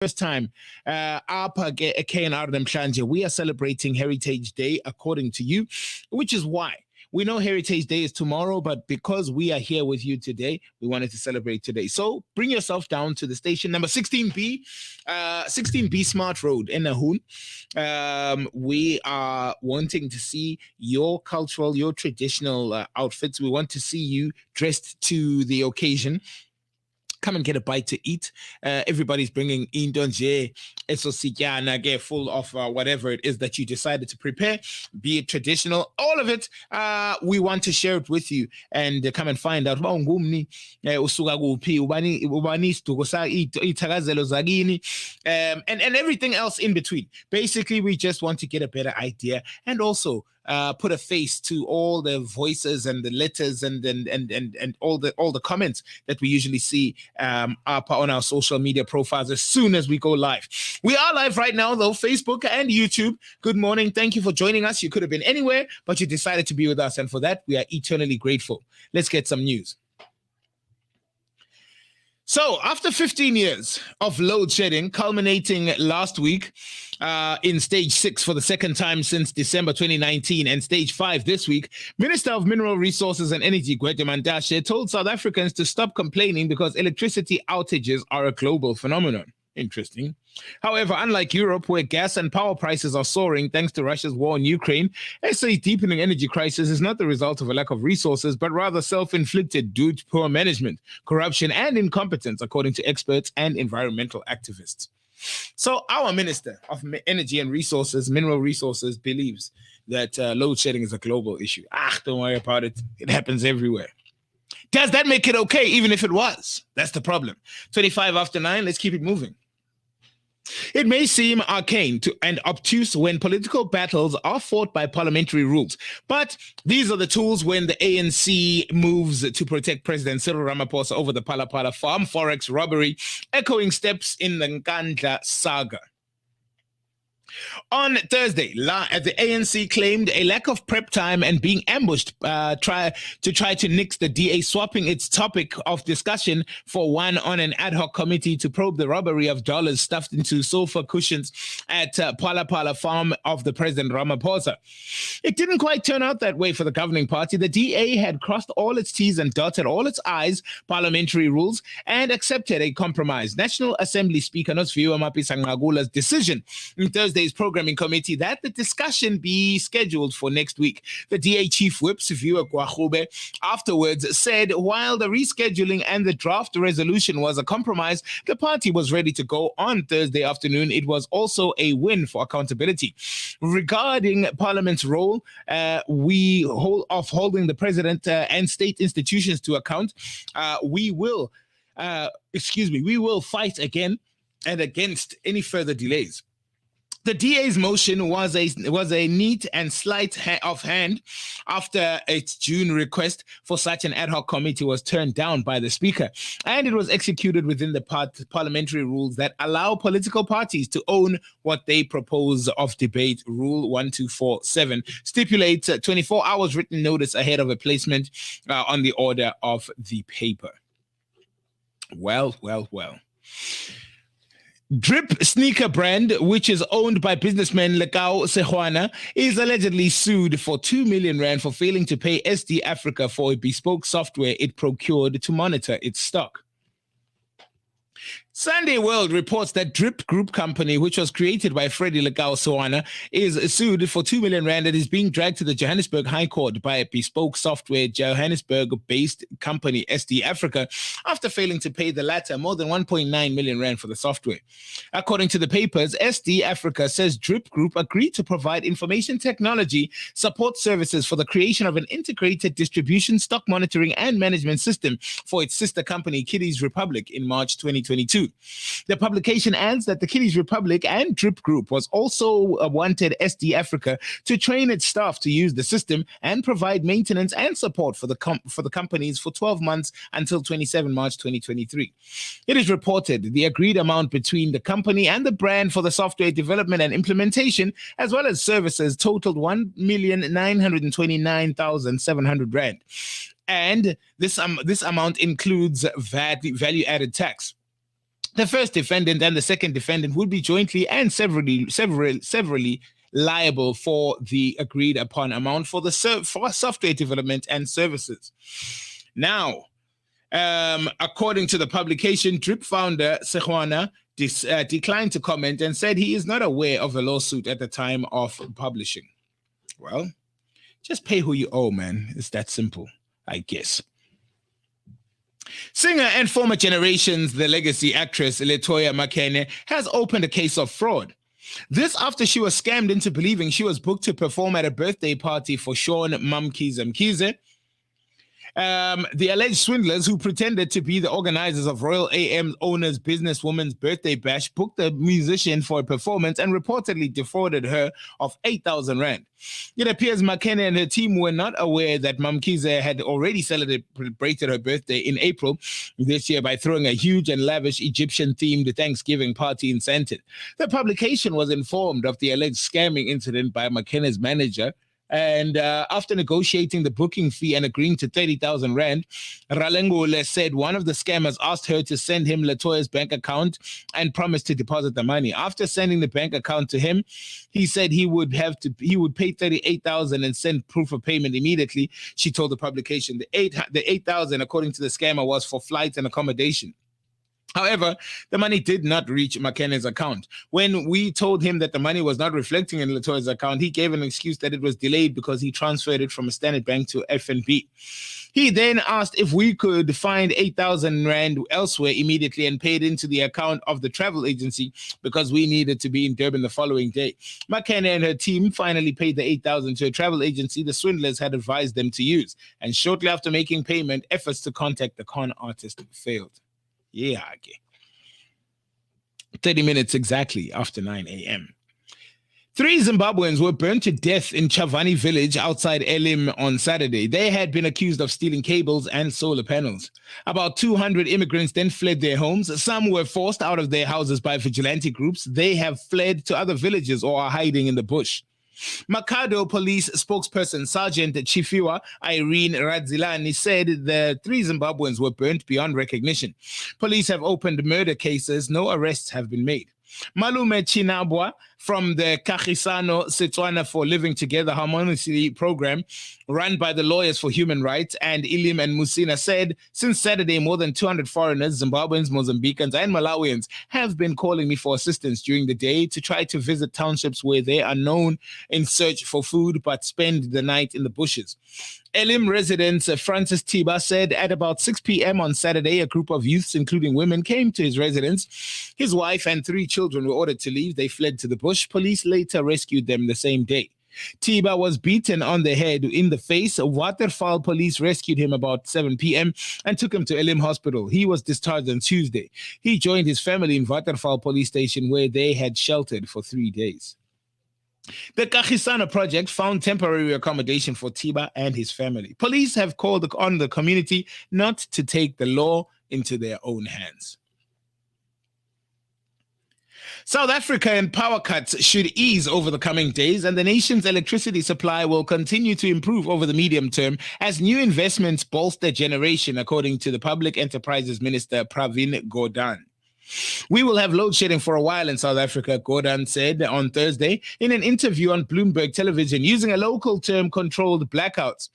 first time, Apa KNR Namhlanje, we are celebrating Heritage Day according to you, which is why we know Heritage Day is tomorrow, but because we are here with you today, we wanted to celebrate today. So bring yourself down to the station number 16B, 16B Smart Road in Nahun. We are wanting to see your cultural, your traditional outfits. We want to see you dressed to the occasion. Come and get a bite to eat. Everybody's bringing indonje, esosityana, get full of whatever it is that you decided to prepare, be it traditional, all of it. We want to share it with you and come and find out. And everything else in between. Basically, we just want to get a better idea and also put a face to all the voices and the letters and all the comments that we usually see up on our social media profiles as soon as we go live. We are live right now, though, Facebook and YouTube. Good morning. Thank you for joining us. You could have been anywhere, but you decided to be with us. And for that, we are eternally grateful. Let's get some news. So, after 15 years of load shedding, culminating last week in stage 6 for the second time since December 2019 and stage 5 this week, Minister of Mineral Resources and Energy Gwede Mantashe told South Africans to stop complaining because electricity outages are a global phenomenon. Interesting. However, unlike Europe, where gas and power prices are soaring thanks to Russia's war in Ukraine, SA's deepening energy crisis is not the result of a lack of resources, but rather self-inflicted due to poor management, corruption, and incompetence, according to experts and environmental activists. So our Minister of Energy and Resources, Mineral Resources, believes that load shedding is a global issue. Don't worry about it. It happens everywhere. Does that make it okay, even if it was? That's the problem. 25 after 9, let's keep it moving. It may seem arcane and obtuse when political battles are fought by parliamentary rules, but these are the tools when the ANC moves to protect President Cyril Ramaphosa over the Phala farm forex robbery, echoing steps in the Nkandla saga. On Thursday, the ANC claimed a lack of prep time and being ambushed try to nix the DA, swapping its topic of discussion for one on an ad hoc committee to probe the robbery of dollars stuffed into sofa cushions at Phala farm of the President Ramaphosa. It didn't quite turn out that way for the governing party. The DA had crossed all its T's and dotted all its I's, parliamentary rules, and accepted a compromise. National Assembly Speaker Nosiviwe Mapisa-Nqakula's decision in Thursday's programming committee that the discussion be scheduled for next week. The DA chief whip, Siviwe Gwachube, afterwards said while the rescheduling and the draft resolution was a compromise, the party was ready to go on Thursday afternoon. It was also a win for accountability. Regarding Parliament's role, holding the president and state institutions to account, we will fight again and against any further delays. The DA's motion was a neat and sleight of hand after its June request for such an ad hoc committee was turned down by the Speaker, and it was executed within the parliamentary rules that allow political parties to own what they propose of debate. Rule 1247 stipulates 24 hours written notice ahead of a placement on the order of the paper. Well. Drip sneaker brand, which is owned by businessman Lekau Sehwana, is allegedly sued for 2 million rand for failing to pay SD Africa for a bespoke software it procured to monitor its stock. Sunday World reports that Drip Group Company, which was created by Freddie Lekau Sehwana, is sued for 2 million rand and is being dragged to the Johannesburg High Court by a bespoke software Johannesburg-based company, SD Africa, after failing to pay the latter more than 1.9 million rand for the software. According to the papers, SD Africa says Drip Group agreed to provide information technology support services for the creation of an integrated distribution, stock monitoring, and management system for its sister company, Kiddies Republic, in March 2022. The publication adds that the Kiddies Republic and Drip Group was also wanted SD Africa to train its staff to use the system and provide maintenance and support for the companies for 12 months until 27 March 2023. It is reported the agreed amount between the company and the brand for the software development and implementation, as well as services, totaled 1,929,700 rand. And this amount includes VAT, value-added tax. The first defendant and the second defendant would be jointly and severally liable for the agreed upon amount for the for software development and services. Now, according to the publication, Drip founder Sehwana declined to comment and said he is not aware of a lawsuit at the time of publishing. Well, just pay who you owe, man. It's that simple, I guess. Singer and former Generations, the legacy actress Letoya Makene, has opened a case of fraud. This after she was scammed into believing she was booked to perform at a birthday party for Sean Mamkize Mkize. The alleged swindlers who pretended to be the organizers of Royal AM owner's businesswoman's birthday bash booked the musician for a performance and reportedly defrauded her of 8,000 rand. It appears McKenna and her team were not aware that Mamkize had already celebrated her birthday in April this year by throwing a huge and lavish Egyptian-themed Thanksgiving party in Sandton. The publication was informed of the alleged scamming incident by McKenna's manager, and after negotiating the booking fee and agreeing to 30,000 rand, Ralengule said one of the scammers asked her to send him Latoya's bank account and promised to deposit the money. After sending the bank account to him, he said he would pay 38,000 and send proof of payment immediately. She told the publication the 8,000, according to the scammer, was for flights and accommodation. However, the money did not reach McKenna's account. When we told him that the money was not reflecting in Latoya's account, he gave an excuse that it was delayed because he transferred it from a Standard Bank to FNB. He then asked if we could find 8,000 rand elsewhere immediately and paid into the account of the travel agency because we needed to be in Durban the following day. McKenna and her team finally paid the 8,000 to a travel agency the swindlers had advised them to use. And shortly after making payment, efforts to contact the con artist failed. Yeah, okay. 30 minutes exactly after 9 a.m. 3 Zimbabweans were burnt to death in Chavani village outside Elim on Saturday. They had been accused of stealing cables and solar panels. About 200 immigrants then fled their homes. Some were forced out of their houses by vigilante groups. They have fled to other villages or are hiding in the bush. Makado police spokesperson Sergeant Chifiwa Irene Radzilani said the 3 Zimbabweans were burnt beyond recognition. Police have opened murder cases. No arrests have been made. Malume Chinabwa from the Kagisano Setswana for Living Together Harmoniously program run by the Lawyers for Human Rights and Ilim and Musina said since Saturday more than 200 foreigners, Zimbabweans, Mozambicans and Malawians have been calling me for assistance during the day to try to visit townships where they are known in search for food but spend the night in the bushes. Elim resident Francis Tiba said at about 6 p.m. on Saturday, a group of youths, including women, came to his residence. His wife and 3 children were ordered to leave. They fled to the bush. Police later rescued them the same day. Tiba was beaten on the head in the face. Waterfall police rescued him about 7 p.m. and took him to Elim Hospital. He was discharged on Tuesday. He joined his family in Waterfall police station where they had sheltered for 3 days. The Kagisano project found temporary accommodation for Tiba and his family. Police have called on the community not to take the law into their own hands. South African power cuts should ease over the coming days, and the nation's electricity supply will continue to improve over the medium term as new investments bolster generation, according to the Public Enterprises Minister Pravin Gordhan. We will have load shedding for a while in South Africa, Gordhan said on Thursday in an interview on Bloomberg television using a local term controlled blackouts,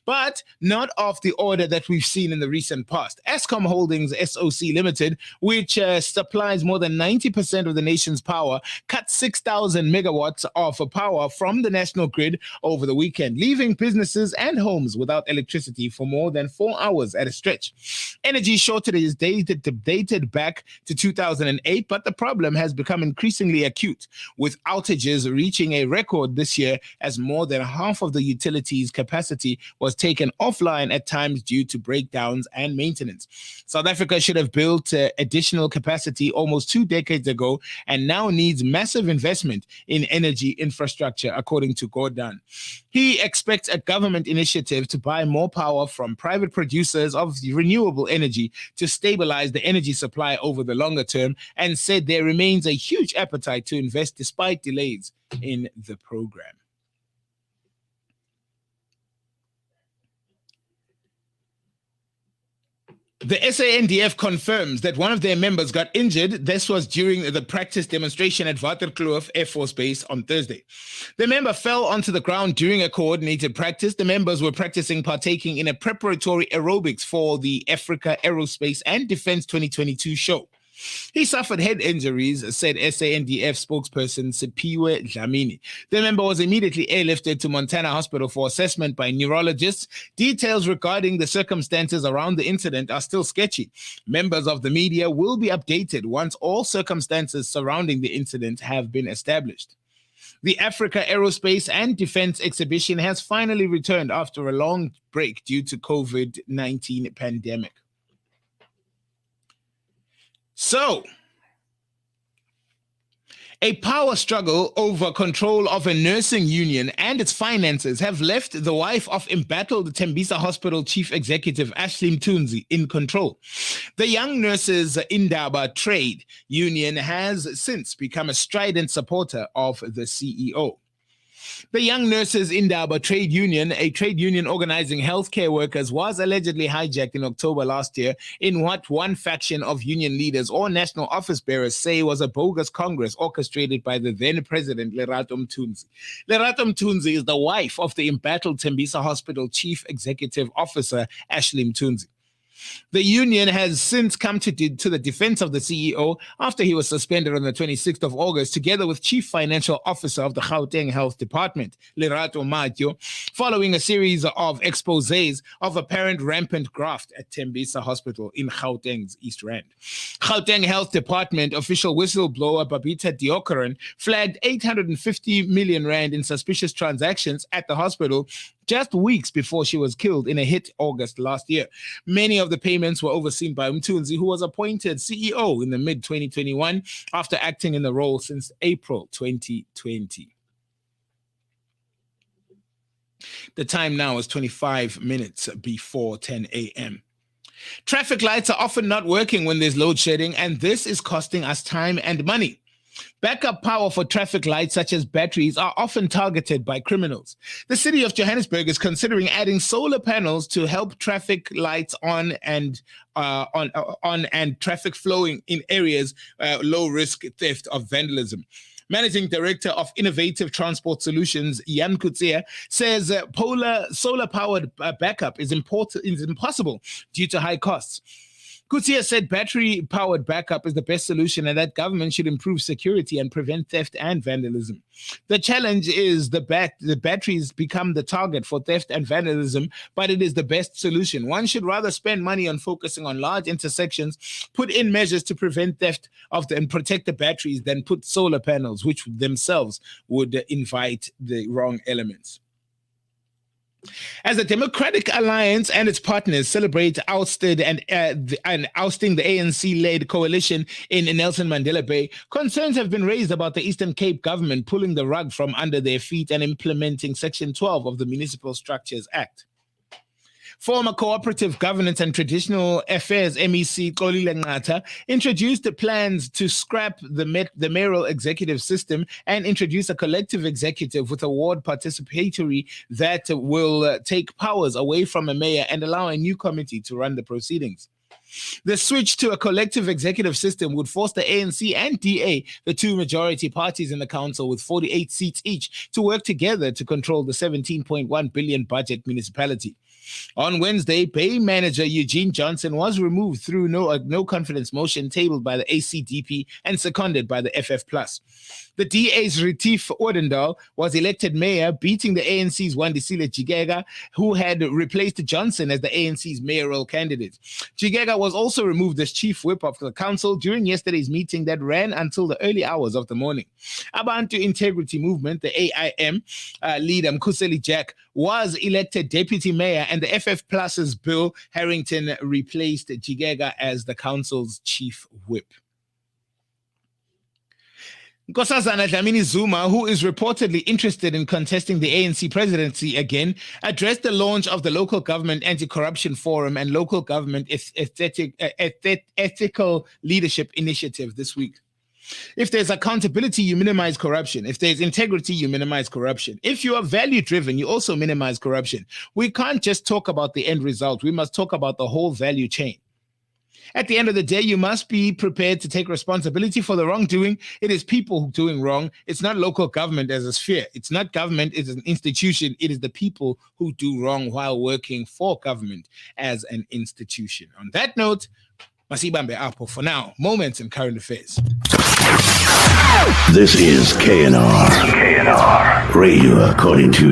but not of the order that we've seen in the recent past. Eskom Holdings SOC Limited, which supplies more than 90% of the nation's power, cut 6,000 megawatts of power from the national grid over the weekend, leaving businesses and homes without electricity for more than 4 hours at a stretch. Energy shortages dated back to 2008, but the problem has become increasingly acute, with outages reaching a record this year as more than half of the utility's capacity was taken offline at times due to breakdowns and maintenance. South Africa should have built additional capacity almost 2 decades ago and now needs massive investment in energy infrastructure, according to Gordhan. He expects a government initiative to buy more power from private producers of renewable energy to stabilize the energy supply over the longer term, and said there remains a huge appetite to invest despite delays in the program. The SANDF confirms that one of their members got injured. This was during the practice demonstration at Waterkloof Air Force Base on Thursday. The member fell onto the ground during a coordinated practice. The members were practicing partaking in a preparatory aerobics for the Africa Aerospace and Defense 2022 show. He suffered head injuries, said SANDF spokesperson Sipiwe Dlamini. The member was immediately airlifted to Montana Hospital for assessment by neurologists. Details regarding the circumstances around the incident are still sketchy. Members of the media will be updated once all circumstances surrounding the incident have been established. The Africa Aerospace and Defense exhibition has finally returned after a long break due to COVID-19 pandemic. So, a power struggle over control of a nursing union and its finances have left the wife of embattled Tembisa Hospital Chief Executive Ashley Mthunzi in control. The Young Nurses Indaba Trade Union has since become a strident supporter of the CEO. The Young Nurses Indaba Trade Union, a trade union organizing healthcare workers, was allegedly hijacked in October last year in what one faction of union leaders or national office bearers say was a bogus congress orchestrated by the then president, Lerato Mthunzi. Lerato Mthunzi is the wife of the embattled Tembisa Hospital Chief Executive Officer, Ashley Mthunzi. The union has since come to the defense of the CEO after he was suspended on the 26th of August, together with Chief Financial Officer of the Gauteng Health Department, Lerato Matio, following a series of exposés of apparent rampant graft at Tembisa Hospital in Gauteng's East Rand. Gauteng Health Department official whistleblower Babita Diokaran flagged 850 million rand in suspicious transactions at the hospital just weeks before she was killed in a hit August last year. Many of the payments were overseen by Mthunzi, who was appointed CEO in the mid-2021 after acting in the role since April 2020. The time now is 25 minutes before 10 a.m. Traffic lights are often not working when there's load shedding, and this is costing us time and money. Backup power for traffic lights, such as batteries, are often targeted by criminals. The city of Johannesburg is considering adding solar panels to help traffic lights on and traffic flowing in areas low risk theft of vandalism. Managing Director of Innovative Transport Solutions, Jan Kutsia, says solar-powered backup is impossible due to high costs. Kutsia said battery-powered backup is the best solution and that government should improve security and prevent theft and vandalism. The challenge is the batteries become the target for theft and vandalism, but it is the best solution. One should rather spend money on focusing on large intersections, put in measures to prevent theft and protect the batteries than put solar panels, which themselves would invite the wrong elements. As the Democratic Alliance and its partners celebrate ousting the ANC-led coalition in Nelson Mandela Bay, concerns have been raised about the Eastern Cape government pulling the rug from under their feet and implementing Section 12 of the Municipal Structures Act. Former Cooperative Governance and Traditional Affairs MEC Xolile Nqatha introduced the plans to scrap the mayoral executive system and introduce a collective executive with a ward participatory that will take powers away from a mayor and allow a new committee to run the proceedings. The switch to a collective executive system would force the ANC and DA, the two majority parties in the council with 48 seats each, to work together to control the 17.1 billion budget municipality. On Wednesday, Bay manager Eugene Johnson was removed through no confidence motion tabled by the ACDP and seconded by the FF+. The DA's Retief Odendaal was elected mayor, beating the ANC's Wandisile Jigega, who had replaced Johnson as the ANC's mayoral candidate. Jigega was also removed as chief whip of the council during yesterday's meeting that ran until the early hours of the morning. Abantu Integrity Movement, the AIM leader Mkhuseli Jack, was elected deputy mayor, and the FF+'s Bill Harrington replaced Jigega as the council's chief whip. Nkosazana Dlamini Zuma, who is reportedly interested in contesting the ANC presidency again, addressed the launch of the Local Government Anti-Corruption Forum and Local Government Ethical Leadership Initiative this week. If there's accountability, you minimize corruption. If there's integrity, you minimize corruption. If you are value-driven, you also minimize corruption. We can't just talk about the end result. We must talk about the whole value chain. At the end of the day, you must be prepared to take responsibility for the wrongdoing. It is people doing wrong. It's not local government as a sphere. It's not government as an institution. It is the people who do wrong while working for government as an institution. On that note, Masibambe Apo for now. Moments in current affairs. This is KNR. Radio according to